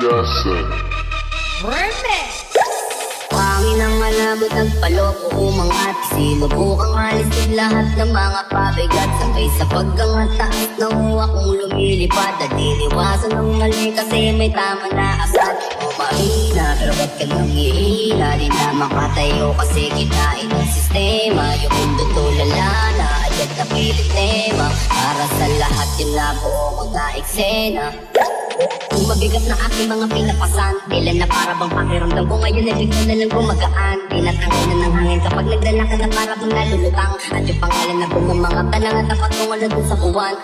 Jason. Pangin ang malabot nagpaloko umangat. Sinubukang alisin lahat ng mga pabigat. Sabay sa paggangat taas na akong lumilipad. At iniwasan ng mali kasi may tama na asad. O mahina pero ba't ka nang ihila? Di na makatayo kasi kinain ng sistema. Yung mundo tulala na agad na pilit tema. Para sa lahat yun na buong mga eksena. Kung mabigat na aking mga pinapasan, tila na para bang pakiramdam ko ngayon ay bigla na lang gumagaan. Tinatangay na ng hangin kapag nagdala ka na para bang nalulutang. At yung pangalan na buong mga tanang at tapat kong wala dun sa buwan.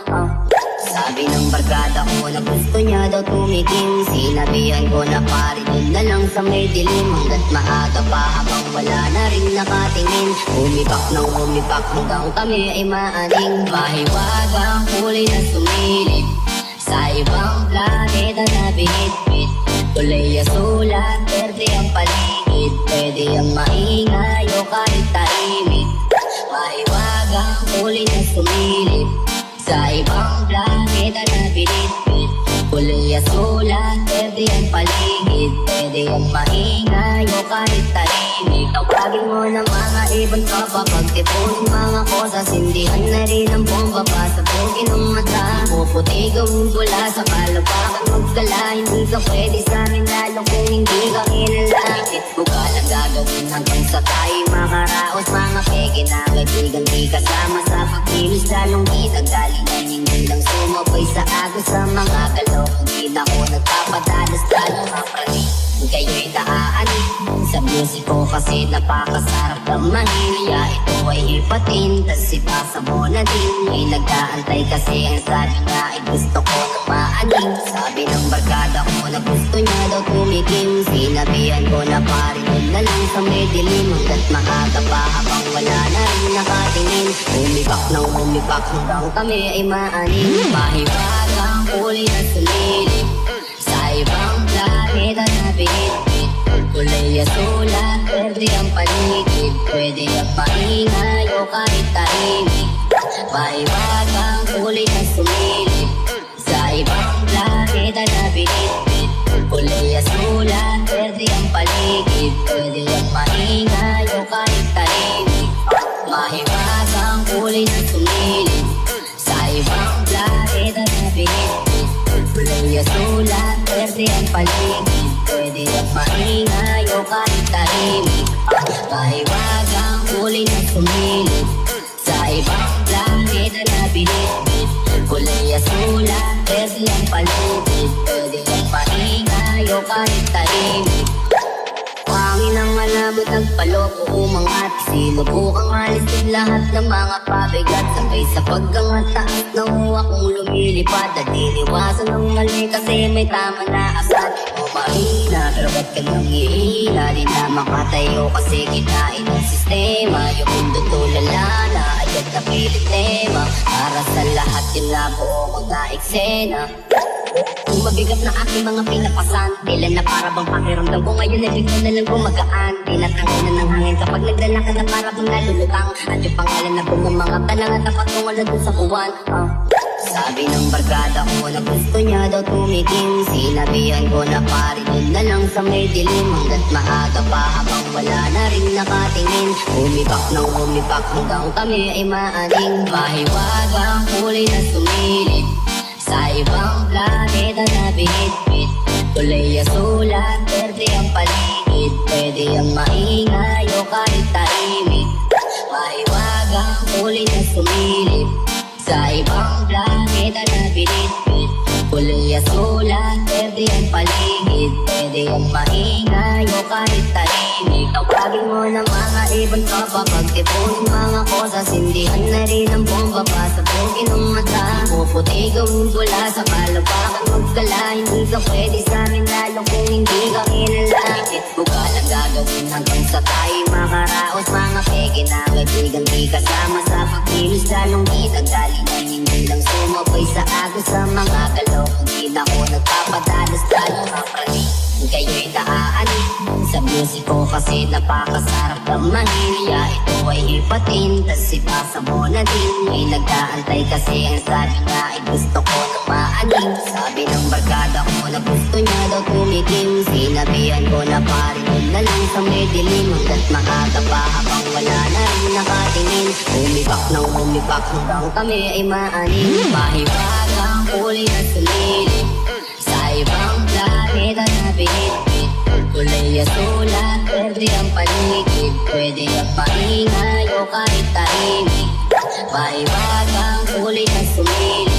Sabi ng barkada ko na gusto niya daw tumikim. Sinabihan ko na pare dun na lang sa may dilim. Hanggat maaga pa habang wala na rin nakatingin. Umipak hanggang kami ay maaning. Mahiwagang huli na sumilip sa ibang planeta na binitbit. Kulay sulat, berde ang paligid. Pwede ang maingay o kahit tahimik. Mahiwagang huli na sumilip sa ibang planeta na binitbit. Kulay sulat, berde ang paligid. Pwede ang maingay o kahit tahimik. Tawagin mo ng mga ibang tropa. Pagtipunin mga kosas, sindihan na rin ang bomba. Pasabugin ng mata, puputi gawin bula sa kalabakan magdala. Hindi ka pwede sa amin lalo kung hindi ka kilala. Itit ko ka lang gagawin hanggang sa tayo makaraos. Mga peke na kaibigan di kasama sa pagkilos. Lalong kita galingan hindi lang sumabay sa agos. Sa mga galaw hindi na ko nagpapadalas. Lalong maprani kayo'y naaanin sa music ko kasi napakasarap ng mahilya. Ito ay hipatin, tas ipasa mo na din. May nag-aantay kasi ang sabi nga ay gusto ko ng maaning. Sabi ng barkada ko na gusto niya daw tumikim. Sinabihan ko na pare dun na lang sa may dilim. Hanggat maaga pa habang wala na rin nakatingin. Umipak hanggang kami ay maaning. Mahiwagang huli na sumilip sa ibang planeta na binitbit. Kulay sulat, berde ang paligid. Pwede ang maingay o kahit tahimik. Mahiwagang huli na sumilip sa ibang planeta na binitbit. Kulay sulat, berde ang paligid. Pwede ang maingay o kahit tahimik. Mahiwagang huli na sumilip sa ibang planeta na binitbit. Kulay sulat, berde ang paligid. Pwede ang maingay o kahit tahimik. Mahiwagang huli na sumilip sa ibang planeta na binitbit. Kulay sulat, berde ang paligid. Pwede ang maingay o kahit tahimik. Pangin ang malabot nagpaloko umangat. Sinubukang alisin lahat ng mga pabigat. Sabay sa paggangat taas na akong lumilipad. At iniwasan ng mali kasi may tama na asad. O mahina pero ba't ka nang ihila? Di na makatayo kasi kinain ng sistema. Yung mundo tulala na agad na pilit tema. Para sa lahat yun na buong mga eksena. Kung mabigat na aking mga pinapasan, tila na para bang pakiramdam ko ngayon ay bigla na lang gumagaan. Tinatangay na ng hangin kapag nagdala ka na para bang nalulutang. At yung pangalan na buong mga tanang at tapat kong wala dun sa buwan. Sabi ng barkada ko na gusto niya daw tumikim. Sinabihan ko na pare dun na lang sa may dilim. Hanggat maaga pa habang wala na rin nakatingin. Umipak hanggang kami ay maaning. Mahiwagang huli na sumilip sa ibang planeta na binitbit. Kulay sulat, berde ang paligid. Pwede ang maingay o kahit tahimik. Mahiwagang huli na sumilip sa ibang planeta na binitbit. Kulay sulat, berde ang paligid. Pwede ang maingay o kahit tahimik. Tawagin mo ng mga ibang tropa. Pagtipunin mga kosas, sindihan na rin ang bomba. Pasabugin ng mata, puputi gawin bula sa kalabakan magdala. Hindi ka pwede sa amin lalo kung hindi ka kilala. Itit ko ka lang gagawin hanggang sa tayo makaraos. Mga peke na kaibigan di kasama sa pagkilos. Lalong kita galingan hindi lang sumabay sa agos. Sa mga galaw hindi na ko nagpapadalas. Lalong maprani kayo'y naaanin sa music ko kasi napakasarap ng mahilya. Ito ay hipatin, tas ipasa mo na din. May nag-aantay kasi ang sabi nga ay gusto ko ng maaning. Sabi Sabi ng barkada ko na gusto niya daw tumikim. Sinabihan ko na pare doon na lang sa may dilim. Hanggat maaga pa habang wala na rin nakatingin. Umibak hanggang kami ay maanin. Mahiwagang kulay na sumilip sa ibang planeta na bihit-bit. Kulay sulat, pwede ang paligid. Pwede ang maingay o kahit tahimik. Mahiwagang kulay na sumilip